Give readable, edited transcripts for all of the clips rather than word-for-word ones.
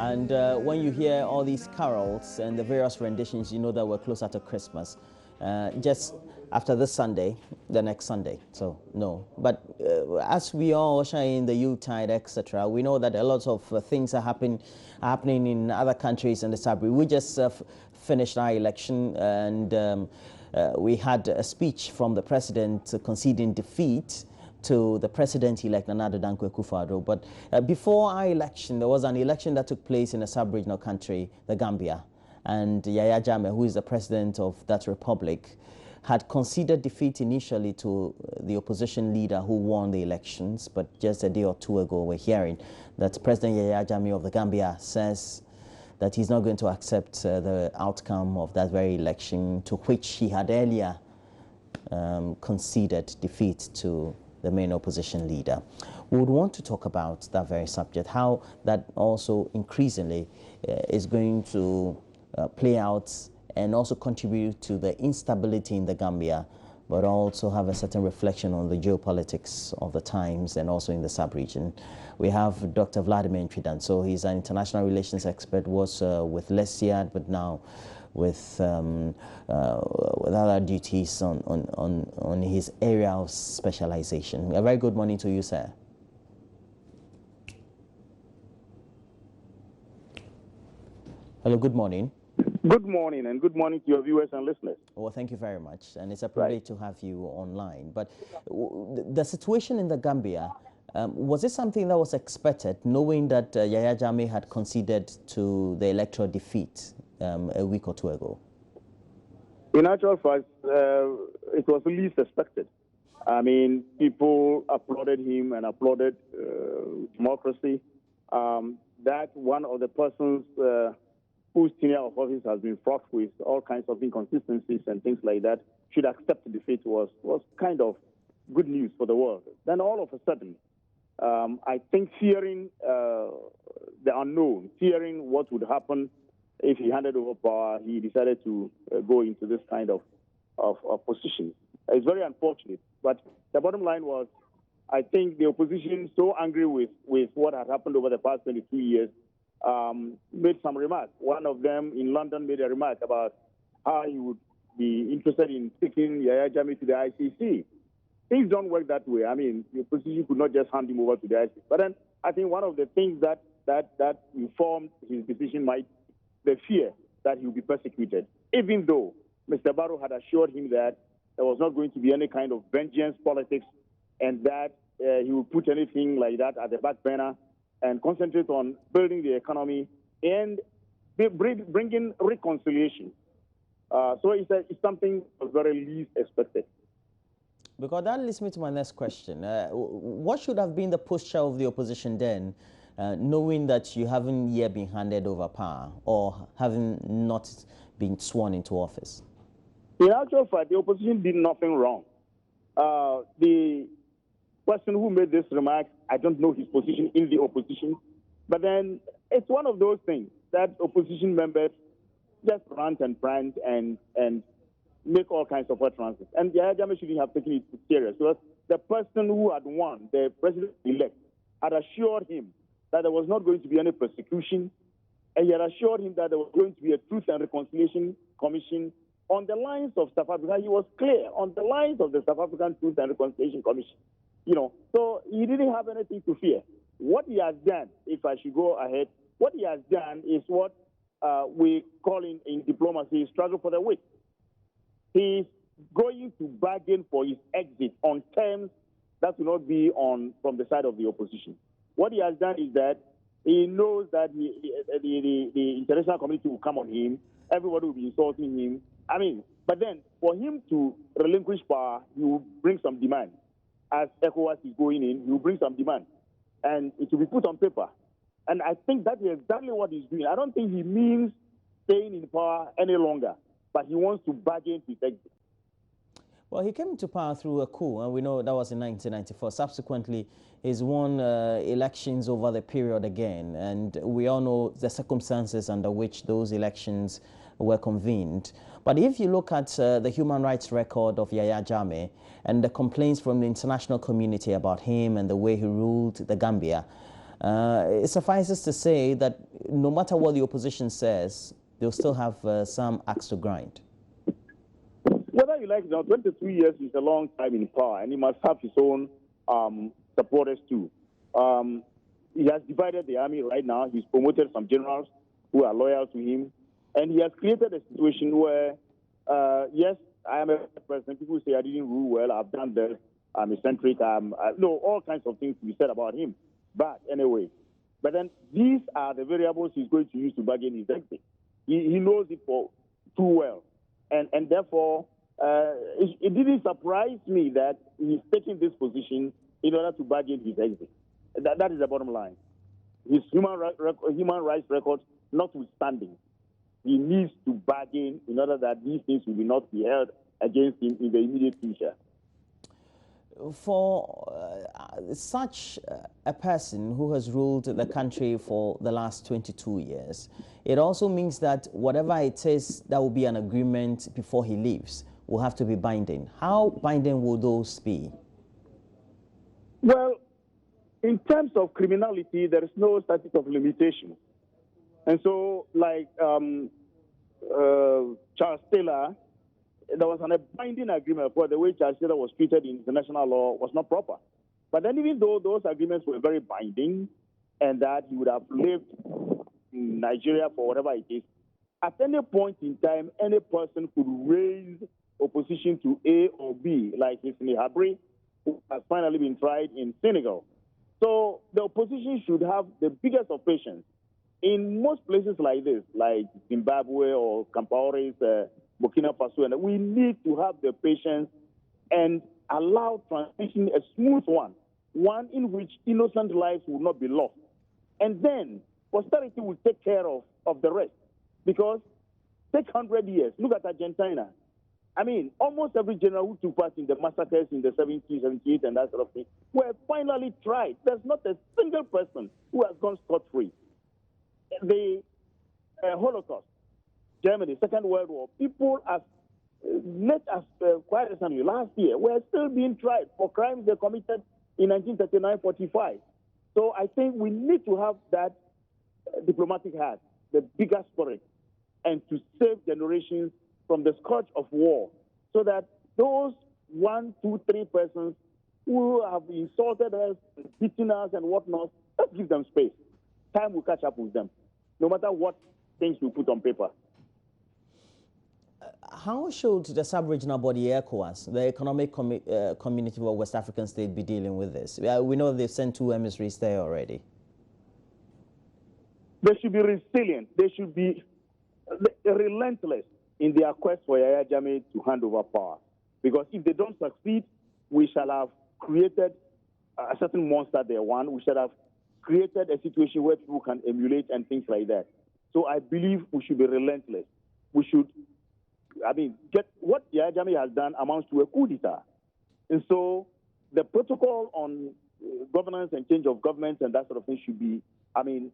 And when you hear all these carols and the various renditions, you know that we're closer to Christmas. Just after this Sunday, the next Sunday. So no, but as we all share in the Yuletide, etc., we know that a lot of things are happening in other countries in the Sabri. We just finished our election, and we had a speech from the president conceding defeat to the president-elect Nana Addo Dankwa Akufo-Addo. But before our election, there was an election that took place in a sub-regional country, the Gambia, and Yayah Jammeh, who is the president of that republic, had conceded defeat initially to the opposition leader who won the elections. But just a day or two ago, we're hearing that President Yayah Jammeh of the Gambia says that he's not going to accept the outcome of that very election, to which he had earlier conceded defeat to the main opposition leader. We would want to talk about that very subject, how that also increasingly is going to play out and also contribute to the instability in the Gambia, but also have a certain reflection on the geopolitics of the times and also in the sub-region. We have Dr. Vladimir Ntwidan. So he's an international relations expert, was with LESIAD, but now with other duties on his area of specialization. A very good morning to you, sir. Hello, good morning. Good morning, and good morning to your viewers and listeners. Well, thank you very much, and it's a privilege to have you online. But the situation in the Gambia, was it something that was expected, knowing that Yayah Jammeh had conceded to the electoral defeat a week or two ago? In actual fact, it was the least expected. I mean, people applauded him and applauded democracy. That one of the persons whose tenure of office has been fraught with all kinds of inconsistencies and things like that should accept defeat was kind of good news for the world. Then all of a sudden, I think fearing the unknown, fearing what would happen if he handed over power, he decided to go into this kind of position. It's very unfortunate. But the bottom line was, I think the opposition, so angry with what had happened over the past 22 years, made some remarks. One of them in London made a remark about how he would be interested in taking Yayah Jammeh to the ICC. Things don't work that way. I mean, the opposition could not just hand him over to the ICC. But then I think one of the things that informed his decision might be the fear that he would be persecuted, even though Mr. Barrow had assured him that there was not going to be any kind of vengeance politics and that he would put anything like that at the back burner and concentrate on building the economy and bringing reconciliation. So it's something that was very least expected. Because that leads me to my next question. What should have been the posture of the opposition then, knowing that you haven't yet been handed over power or having not been sworn into office? In actual fact, the opposition did nothing wrong. The person who made this remark, I don't know his position in the opposition, but then it's one of those things that opposition members just rant and brand and make all kinds of utterances. And Yayah Jammeh shouldn't have taken it serious, because the person who had won, the president-elect, had assured him that there was not going to be any persecution, and he had assured him that there was going to be a Truth and Reconciliation Commission on the lines of South Africa. He was clear on the lines of the South African Truth and Reconciliation Commission. You know, so he didn't have anything to fear. What he has done, if I should go ahead, what he has done is what we call in diplomacy struggle for the weak. He's going to bargain for his exit on terms that will not be from the side of the opposition. What he has done is that he knows that the international community will come on him. Everybody will be insulting him. I mean, but then for him to relinquish power, he will bring some demand. As ECOWAS is going in, he will bring some demand. And it will be put on paper. And I think that is exactly what he's doing. I don't think he means staying in power any longer, but he wants to bargain his exit. Well, he came into power through a coup, and we know that was in 1994. Subsequently, he's won elections over the period again, and we all know the circumstances under which those elections were convened. But if you look at the human rights record of Yayah Jammeh and the complaints from the international community about him and the way he ruled the Gambia, It suffices to say that no matter what the opposition says, they'll still have some axe to grind. Whether you like it or not, 23 years is a long time in power, and he must have his own supporters too. He has divided the army right now. He's promoted some generals who are loyal to him, and he has created a situation where, yes, I am a president. People say I didn't rule well. I've done this. I'm eccentric. No, all kinds of things to be said about him. But anyway, but then these are the variables he's going to use to bargain his exit. He knows it too well, and therefore it didn't surprise me that he's taking this position in order to bargain his exit. That is the bottom line. His human rights record notwithstanding, he needs to bargain in order that these things will not be held against him in the immediate future. For such a person who has ruled the country for the last 22 years, it also means that whatever it is that will be an agreement before he leaves will have to be binding. How binding will those be? Well, in terms of criminality, there is no statute of limitation. And so, like Charles Taylor, there was a binding agreement for the way Charles Taylor was treated in international law was not proper. But then even though those agreements were very binding and that he would have lived in Nigeria for whatever it is, at any point in time, any person could raise opposition to A or B, like Hissini Habri, who has finally been tried in Senegal. So the opposition should have the biggest of patience. In most places like this, like Zimbabwe or Compaorés, Burkina Faso, and we need to have the patience and allow transition a smooth one in which innocent lives will not be lost. And then posterity will take care of the rest. Because take 100 years, look at Argentina. I mean, almost every general who took part in the massacres in the 70s, 78, and that sort of thing, were finally tried. There's not a single person who has gone scot-free. The Holocaust, Germany, Second World War, people as late as quite recently, last year, were still being tried for crimes they committed in 1939-45. So I think we need to have that diplomatic heart, the bigger spirit, and to save generations from the scourge of war, so that those 1, 2, 3 persons who have insulted us, beaten us, and whatnot, let's give them space. Time will catch up with them, no matter what things we put on paper. How should the sub-regional body ECOWAS, the Economic Community of West African States, be dealing with this? We know they've sent 2 emissaries there already. They should be resilient. They should be relentless in their quest for Yayah Jammeh to hand over power. Because if they don't succeed, we shall have created a certain monster they want. We shall have created a situation where people can emulate and things like that. So I believe we should be relentless. We should, get what Yayah Jammeh has done amounts to a coup d'etat. And so the protocol on governance and change of government and that sort of thing should be,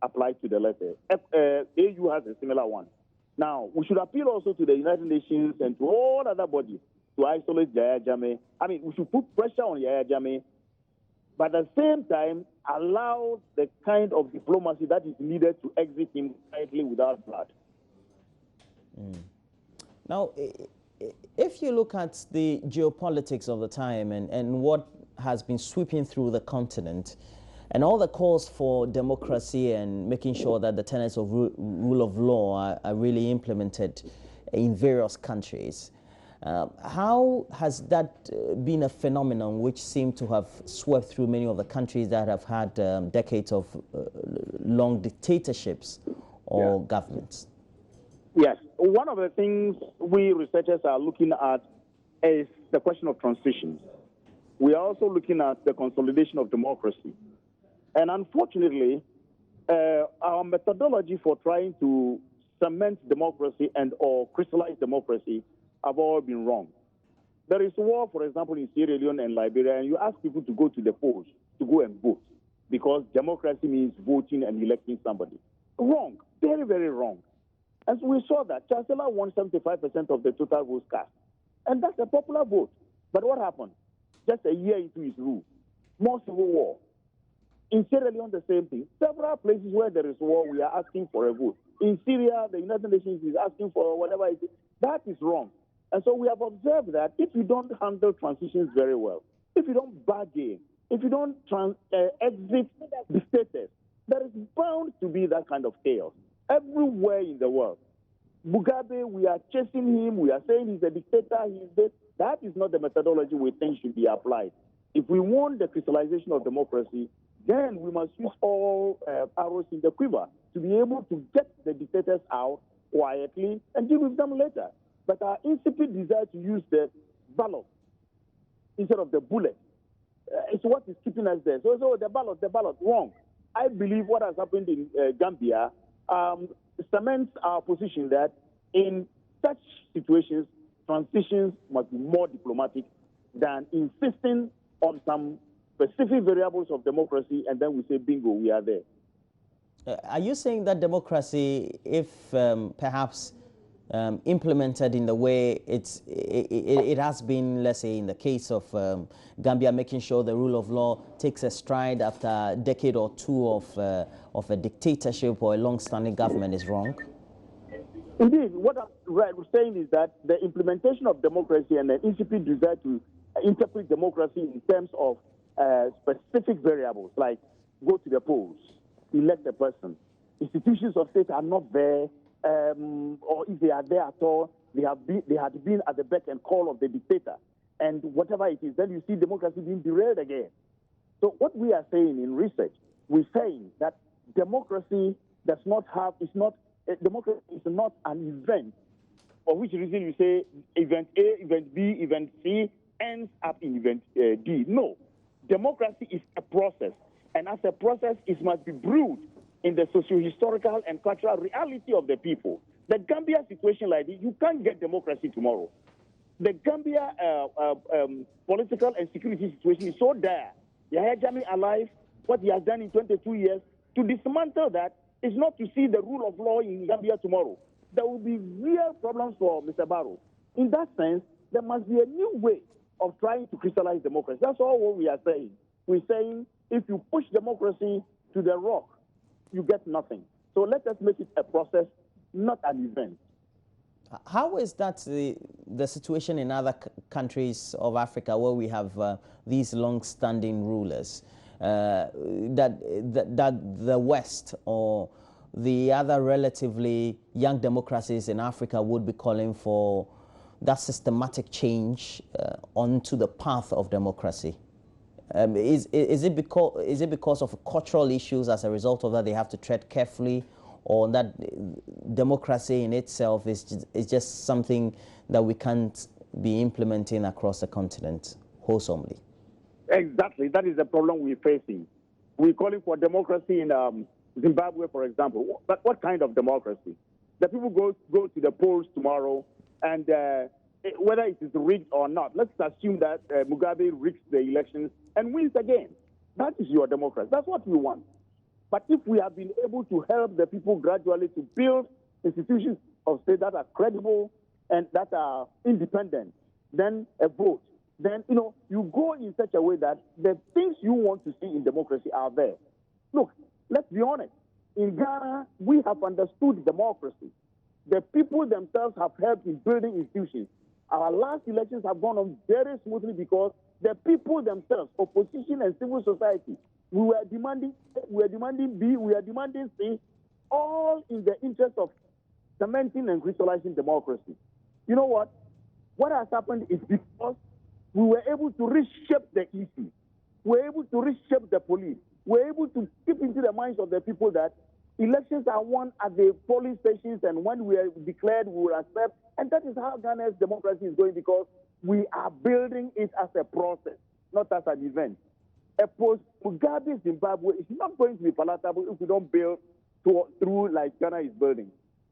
applied to the letter. AU has a similar one. Now, we should appeal also to the United Nations and to all other bodies to isolate Yayah Jammeh. We should put pressure on Yayah Jammeh, but at the same time, allow the kind of diplomacy that is needed to exit him quietly without blood. Now, if you look at the geopolitics of the time and what has been sweeping through the continent, and all the calls for democracy and making sure that the tenets of rule of law are really implemented in various countries, how has that been a phenomenon which seemed to have swept through many of the countries that have had decades of long dictatorships or governments? Yes. One of the things we researchers are looking at is the question of transitions. We are also looking at the consolidation of democracy. And unfortunately, our methodology for trying to cement democracy and or crystallize democracy have all been wrong. There is war, for example, in Sierra Leone and Liberia, and you ask people to go to the polls to go and vote because democracy means voting and electing somebody. Wrong. Very, very wrong. And so we saw that Chancellor won 75% of the total votes cast. And that's a popular vote. But what happened? Just a year into his rule, more civil war. In Sierra Leone, the same thing. Several places where there is war, we are asking for a vote. In Syria, the United Nations is asking for whatever it is. That is wrong. And so we have observed that if you don't handle transitions very well, if you don't bargain, if you don't exit dictators, there is bound to be that kind of chaos everywhere in the world. Mugabe, we are chasing him, we are saying he's a dictator, he's this. That is not the methodology we think should be applied. If we want the crystallization of democracy, then we must use all arrows in the quiver to be able to get the dictators out quietly and deal with them later. But our insipid desire to use the ballot instead of the bullet is what is keeping us there. So the ballot, wrong. I believe what has happened in Gambia cements our position that in such situations, transitions must be more diplomatic than insisting on some specific variables of democracy and then we say, bingo, we are there. Are you saying that democracy, if perhaps implemented in the way it has been, let's say, in the case of Gambia, making sure the rule of law takes a stride after a decade or two of a dictatorship or a long-standing government, is wrong? Indeed, what I'm saying is that the implementation of democracy and the insipid desire to interpret democracy in terms of specific variables, like go to the polls, elect a person, institutions of state are not there, or if they are there at all, they had been at the beck and call of the dictator. And whatever it is, then you see democracy being derailed again. So what we are saying in research, we're saying that democracy does not have, democracy is not an event, for which reason you say event A, event B, event C ends up in event D. No, democracy is a process. And as a process, it must be brewed in the socio-historical and cultural reality of the people. The Gambia situation like this, you can't get democracy tomorrow. The Gambia political and security situation is so dire. Yayah Jammeh alive, what he has done in 22 years, to dismantle that is not to see the rule of law in Gambia tomorrow. There will be real problems for Mr. Barrow. In that sense, there must be a new way of trying to crystallize democracy. That's all what we are saying. We're saying if you push democracy to the rock, you get nothing. So let us make it a process, not an event. How is that the situation in other countries of Africa where we have these long-standing rulers, that the West or the other relatively young democracies in Africa would be calling for that systematic change onto the path of democracy? Is it because of cultural issues as a result of that they have to tread carefully, or that democracy in itself is just something that we can't be implementing across the continent wholesomely? Exactly. That is the problem we're facing. We're calling for democracy in Zimbabwe, for example. But what kind of democracy? The people go to the polls tomorrow, and whether it is rigged or not, let's assume that Mugabe rigs the elections and wins again. That is your democracy. That's what we want. But if we have been able to help the people gradually to build institutions of state that are credible and that are independent, then a vote, then, you go in such a way that the things you want to see in democracy are there. Look, let's be honest. In Ghana, we have understood democracy. The people themselves have helped in building institutions. Our last elections have gone on very smoothly because the people themselves, opposition and civil society, we were demanding B, we are demanding C, all in the interest of cementing and crystallizing democracy. You know what? What has happened is because we were able to reshape the EC, we were able to reshape the police, we were able to keep into the minds of the people that elections are won at the polling stations, and when we are declared, we will accept. And that is how Ghana's democracy is going, because we are building it as a process, not as an event. A post-Mugabe Zimbabwe is not going to be palatable if we don't build through like Ghana is building.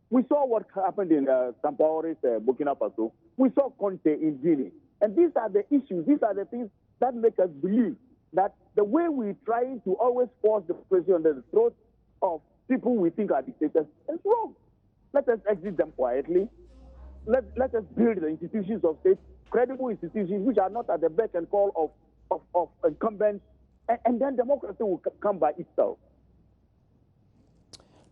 We saw what happened in Sampaori's Burkina Faso. We saw Conte in Guinea. And these are the issues, these are the things that make us believe that the way we're trying to always force the pressure on the throat of people we think are dictators is wrong. Let us exit them quietly. Let us build the institutions of state, credible institutions which are not at the beck and call of incumbents, and then democracy will come by itself.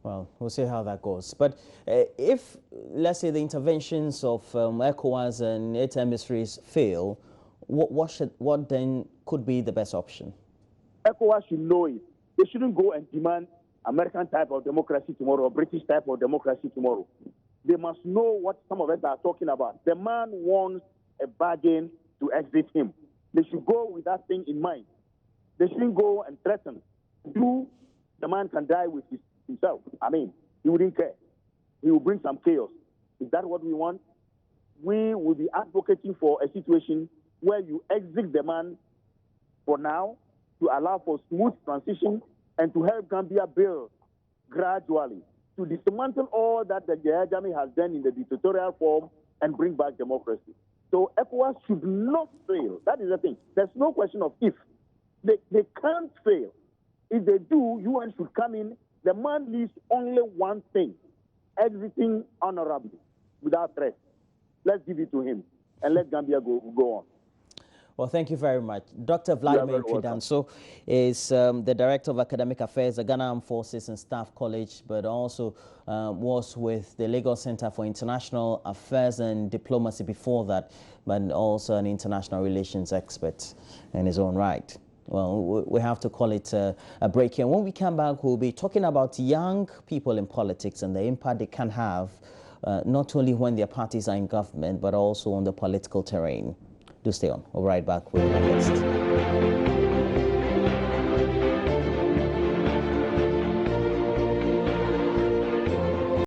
Well, we'll see how that goes. But if, let's say, the interventions of ECOWAS and its emissaries fail, what then could be the best option? ECOWAS should know it. They shouldn't go and demand American type of democracy tomorrow or British type of democracy tomorrow. They must know what some of us are talking about. The man wants a bargain to exit him. They should go with that thing in mind. They shouldn't go and threaten. The man can die with himself. I mean, he wouldn't care. He will bring some chaos. Is that what we want? We will be advocating for a situation where you exit the man for now to allow for smooth transition and to help Gambia build gradually to dismantle all that the Yayah Jammeh has done in the dictatorial form and bring back democracy. So ECOWAS should not fail. That is the thing. There's no question of if. They can't fail. If they do, UN should come in. The man needs only one thing, exiting honorably, without threat. Let's give it to him and let Gambia go on. Well, thank you very much. Dr. Vladimir Tridanso is the Director of Academic Affairs at Ghana Armed Forces and Staff College, but also was with the Lagos Center for International Affairs and Diplomacy before that, but also an international relations expert in his own right. Well, we have to call it a break here. When we come back, we'll be talking about young people in politics and the impact they can have, not only when their parties are in government, but also on the political terrain. Do stay on. We'll be right back with our guest.